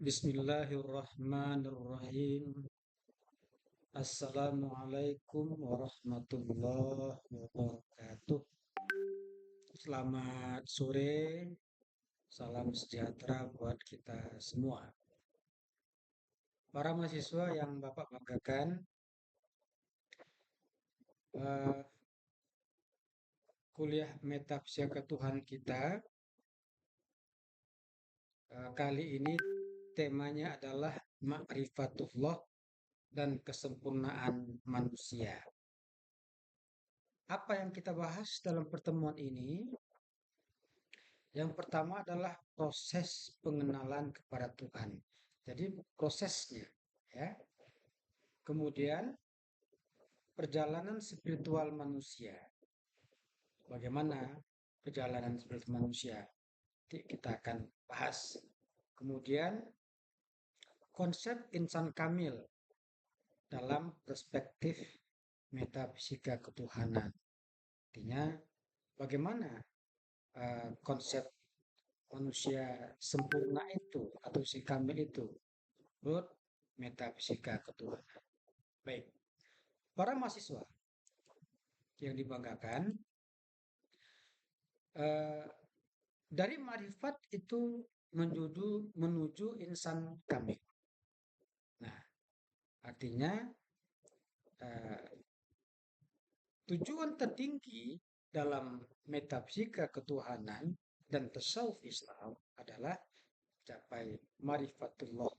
Bismillahirrahmanirrahim. Assalamualaikum warahmatullahi wabarakatuh. Selamat sore, salam sejahtera buat kita semua. Para mahasiswa yang Bapak banggakan, eh, kuliah metafisika Tuhan kita kali ini temanya adalah ma'rifatullah dan kesempurnaan manusia. Apa yang kita bahas dalam pertemuan ini? Yang pertama adalah proses pengenalan kepada Tuhan. Jadi prosesnya, ya. Kemudian perjalanan spiritual manusia. Bagaimana perjalanan spiritual manusia? Nanti kita akan bahas. Kemudian konsep insan kamil dalam perspektif metafisika ketuhanan. Artinya bagaimana konsep manusia sempurna itu atau si kamil itu menurut metafisika ketuhanan. Baik, para mahasiswa yang dibanggakan, eh, dari marifat itu menuju insan kamil. Nah, artinya eh, tujuan tertinggi dalam metafisika ketuhanan dan tasawuf Islam adalah capai marifatullah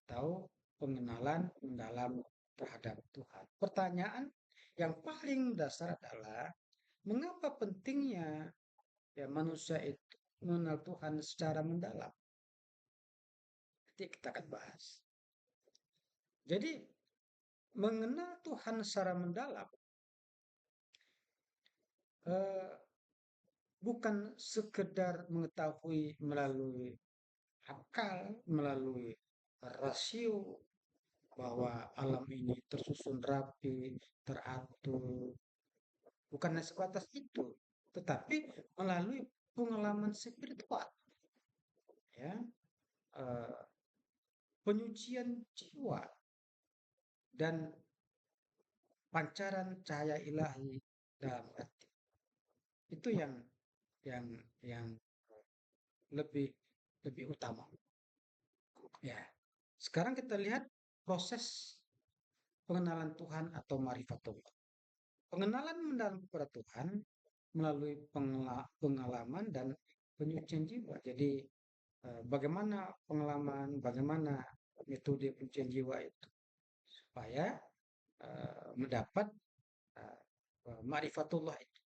atau pengenalan mendalam terhadap Tuhan. Pertanyaan yang paling dasar adalah mengapa pentingnya ya manusia itu mengenal Tuhan secara mendalam. Nanti kita akan bahas. Jadi mengenal Tuhan secara mendalam eh, bukan sekedar mengetahui melalui akal, melalui rasio bahwa alam ini tersusun rapi, teratur, bukan sebatas itu, tetapi melalui pengalaman spiritual, ya, eh, penyucian jiwa dan pancaran cahaya ilahi dalam hati. Itu yang yang lebih lebih utama. Ya. Sekarang kita lihat proses pengenalan Tuhan atau marifatullah. Pengenalan mendalam kepada Tuhan melalui pengalaman dan penyucian jiwa. Jadi bagaimana pengalaman, bagaimana metode penyucian jiwa itu supaya mendapat uh, marifatullah itu.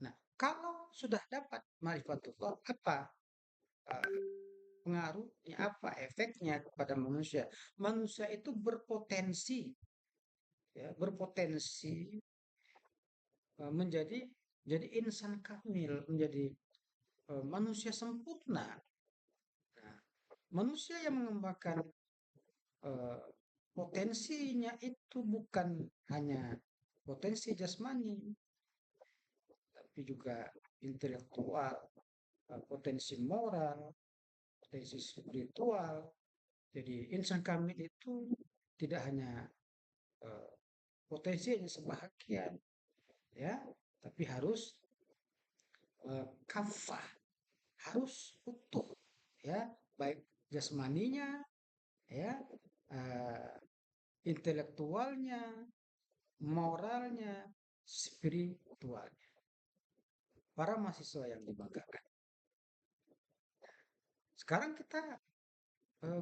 Nah, kalau sudah dapat marifatullah, apa pengaruhnya, apa efeknya kepada manusia? Manusia itu berpotensi, ya, berpotensi menjadi insan kamil, menjadi manusia sempurna. Nah, manusia yang mengembangkan eh, potensinya itu bukan hanya potensi jasmani, tapi juga intelektual, potensi moral, potensi spiritual. Jadi insan kamil itu tidak hanya eh, potensinya sebahagian, ya, tapi harus kafah, harus utuh, ya, baik jasmaninya, ya, uh, intelektualnya, moralnya, spiritualnya. Para mahasiswa yang dibanggakan. Sekarang kita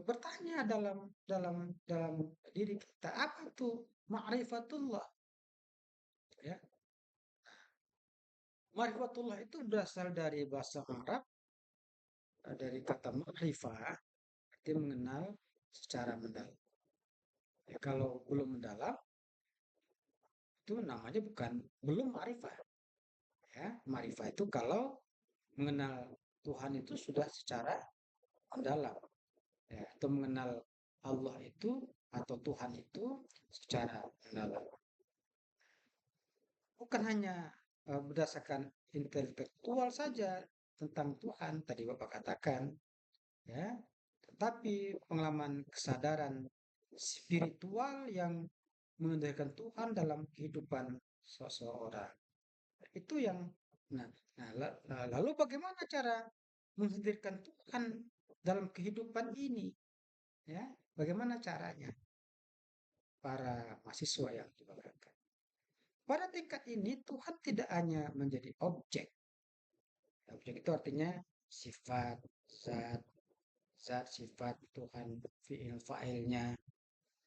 bertanya dalam diri kita, apa itu ma'rifatullah? Ya, ma'rifatullah itu berasal dari bahasa Arab, dari kata ma'rifah, artinya mengenal secara mendalam. Ya, kalau belum mendalam, itu namanya bukan belum ma'rifah. Ya, ma'rifah itu kalau mengenal Tuhan itu sudah secara mendalam, ya, atau mengenal Allah itu atau Tuhan itu secara mendalam. Bukan hanya berdasarkan intelektual saja tentang Tuhan tadi Bapak katakan, ya, tetapi pengalaman kesadaran spiritual yang menghadirkan Tuhan dalam kehidupan seseorang. Itu yang nah, lalu bagaimana cara menghadirkan Tuhan dalam kehidupan ini? Ya, bagaimana caranya para mahasiswa yang dibanggakan? Pada tingkat ini Tuhan tidak hanya menjadi objek. Objek itu artinya sifat, zat, sifat Tuhan, fiil, fa'ilnya.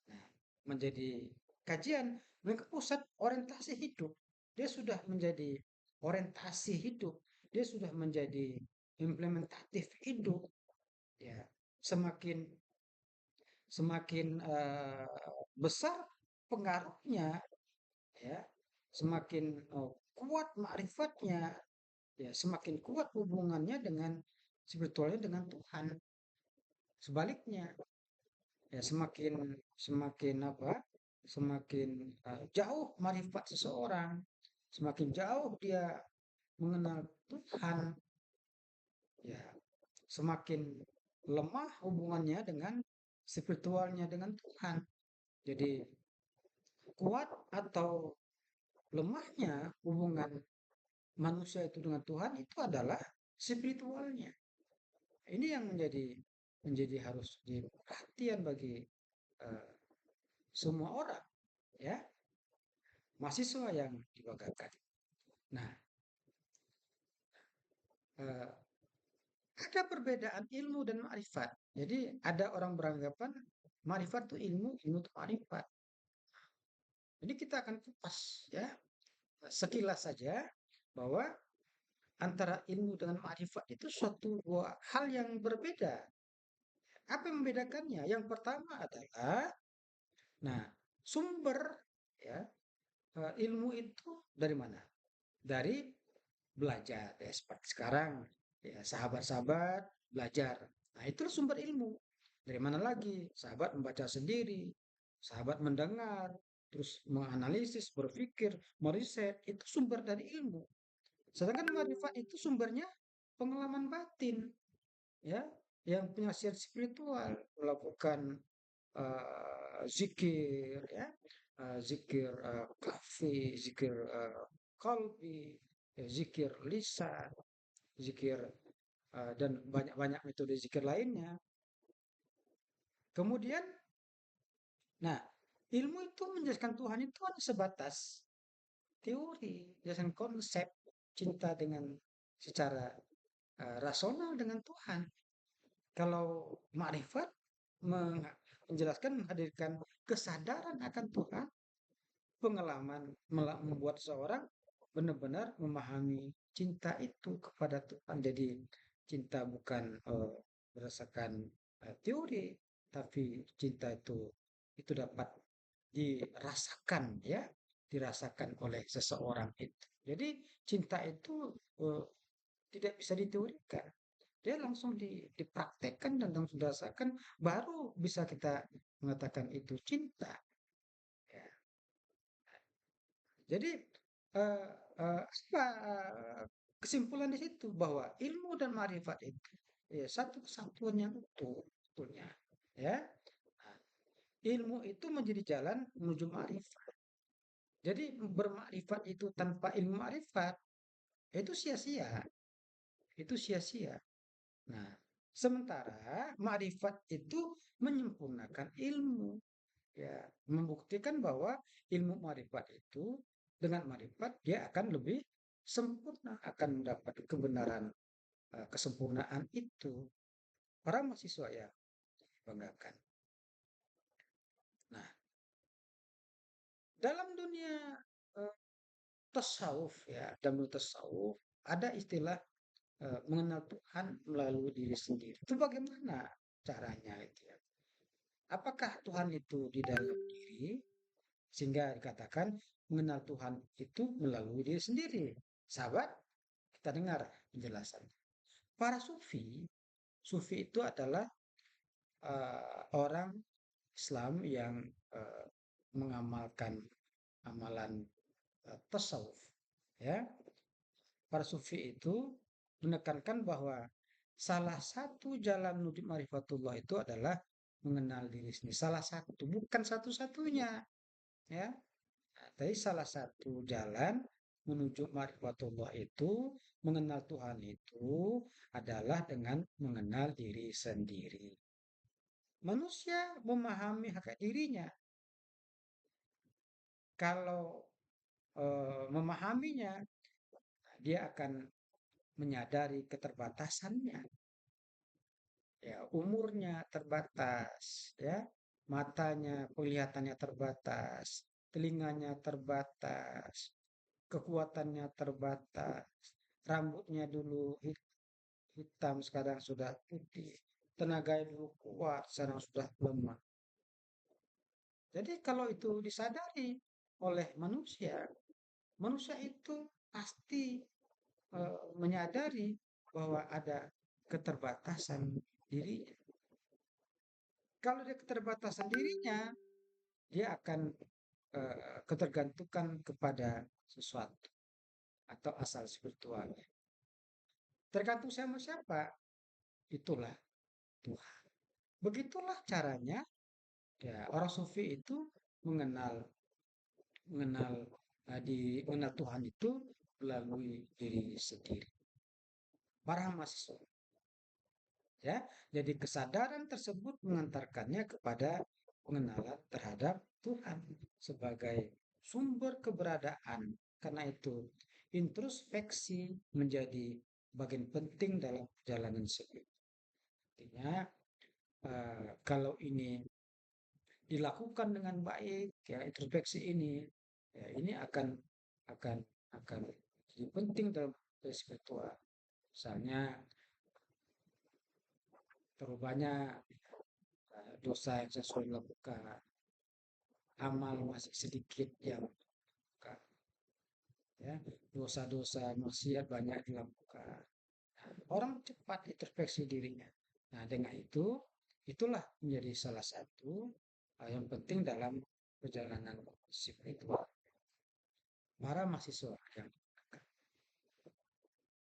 Nah, menjadi kajian mereka pusat orientasi hidup. Dia sudah menjadi orientasi hidup. Dia sudah menjadi implementatif hidup. Ya, semakin semakin besar pengaruhnya, ya, semakin kuat makrifatnya, ya, semakin kuat hubungannya dengan spiritualnya dengan Tuhan. Sebaliknya, ya, semakin semakin apa? Semakin jauh marifat seseorang, semakin jauh dia mengenal Tuhan, ya, semakin lemah hubungannya dengan spiritualnya dengan Tuhan. Jadi kuat atau lemahnya hubungan manusia itu dengan Tuhan itu adalah spiritualnya. Ini yang menjadi harus jadi perhatian bagi uh, semua orang, ya, mahasiswa yang dibanggakan. Nah, uh, ada perbedaan ilmu dan makrifat. Jadi ada orang beranggapan makrifat itu ilmu, ilmu itu makrifat. Jadi kita akan kupas, ya, sekilas saja bahwa antara ilmu dengan makrifat itu suatu dua hal yang berbeda. Apa yang membedakannya? Yang pertama adalah, nah, sumber, ya, ilmu itu dari mana? Dari belajar, ya, seperti sekarang, ya, sahabat-sahabat belajar. Nah, itu sumber ilmu. Dari mana lagi? Sahabat membaca sendiri, sahabat mendengar, terus menganalisis, berpikir, meriset, itu sumber dari ilmu. Sedangkan marifat itu sumbernya pengalaman batin, ya, yang penasihat spiritual melakukan zikir, ya, zikir kafi, zikir kalbi, ya, zikir lisan, zikir dan banyak-banyak metode zikir lainnya. Kemudian, nah, ilmu itu menjelaskan Tuhan itu hanya sebatas teori, menjelaskan konsep cinta dengan secara rasional dengan Tuhan. Kalau makrifat menjelaskan menghadirkan kesadaran akan Tuhan, pengalaman membuat seorang benar-benar memahami cinta itu kepada Tuhan. Jadi cinta bukan berdasarkan teori, tapi cinta itu dapat dirasakan, ya, dirasakan oleh seseorang itu. Jadi cinta itu tidak bisa diteorikan. Dia langsung dipraktekkan dan langsung dirasakan, baru bisa kita mengatakan itu cinta. Ya. Jadi eh, apa kesimpulan di situ bahwa ilmu dan marifat itu, ya, satu kesatuan yang utuh sebetulnya. Ya, nah, ilmu itu menjadi jalan menuju marifat. Jadi bermakrifat itu tanpa ilmu marifat itu sia-sia. Itu sia-sia. Nah, sementara makrifat itu menyempurnakan ilmu, ya, membuktikan bahwa ilmu makrifat itu dengan makrifat dia akan lebih sempurna, akan mendapat kebenaran, kesempurnaan itu. Para mahasiswa ya banggakan. Nah, dalam dunia eh, tasawuf, ya, dalam dunia tasawuf ada istilah mengenal Tuhan melalui diri sendiri. Itu bagaimana caranya itu, ya? Apakah Tuhan itu di dalam diri? Sehingga dikatakan mengenal Tuhan itu melalui diri sendiri. Sahabat, kita dengar penjelasan. Para sufi, sufi itu adalah orang Islam yang uh, mengamalkan amalan tasawuf. Ya, para sufi itu menekankan bahwa salah satu jalan menuju marifatullah itu adalah mengenal diri sendiri. Salah satu, bukan satu-satunya, ya. Nah, tapi salah satu jalan menuju marifatullah itu, mengenal Tuhan itu adalah dengan mengenal diri sendiri. Manusia memahami hak dirinya. Kalau memahaminya, dia akan menyadari keterbatasannya. Ya, umurnya terbatas, ya, matanya penglihatannya terbatas, telinganya terbatas, kekuatannya terbatas, rambutnya dulu hitam sekarang sudah putih, tenaga dulu kuat sekarang sudah lemah. Jadi kalau itu disadari oleh manusia, manusia itu pasti menyadari bahwa ada keterbatasan dirinya. Kalau dia keterbatasan dirinya, dia akan ketergantungan kepada sesuatu atau asal spiritual. Tergantung sama siapa, itulah Tuhan. Begitulah caranya ya orang sufi itu mengenal mengenal mengenal Tuhan itu melalui diri sendiri. Para mahasiswa, ya. Jadi kesadaran tersebut mengantarkannya kepada pengenalan terhadap Tuhan sebagai sumber keberadaan. Karena itu, introspeksi menjadi bagian penting dalam perjalanan hidup. Artinya, kalau ini dilakukan dengan baik, ya introspeksi ini akan akan jadi penting dalam spiritual. Misalnya, terlalu banyak dosa yang saya sudah lakukan, amal masih sedikit yang dilakukan, ya, dosa-dosa maksiat banyak dilakukan. Orang cepat introspeksi dirinya. Nah, dengan itu, itulah menjadi salah satu yang penting dalam perjalanan spiritual para mahasiswa yang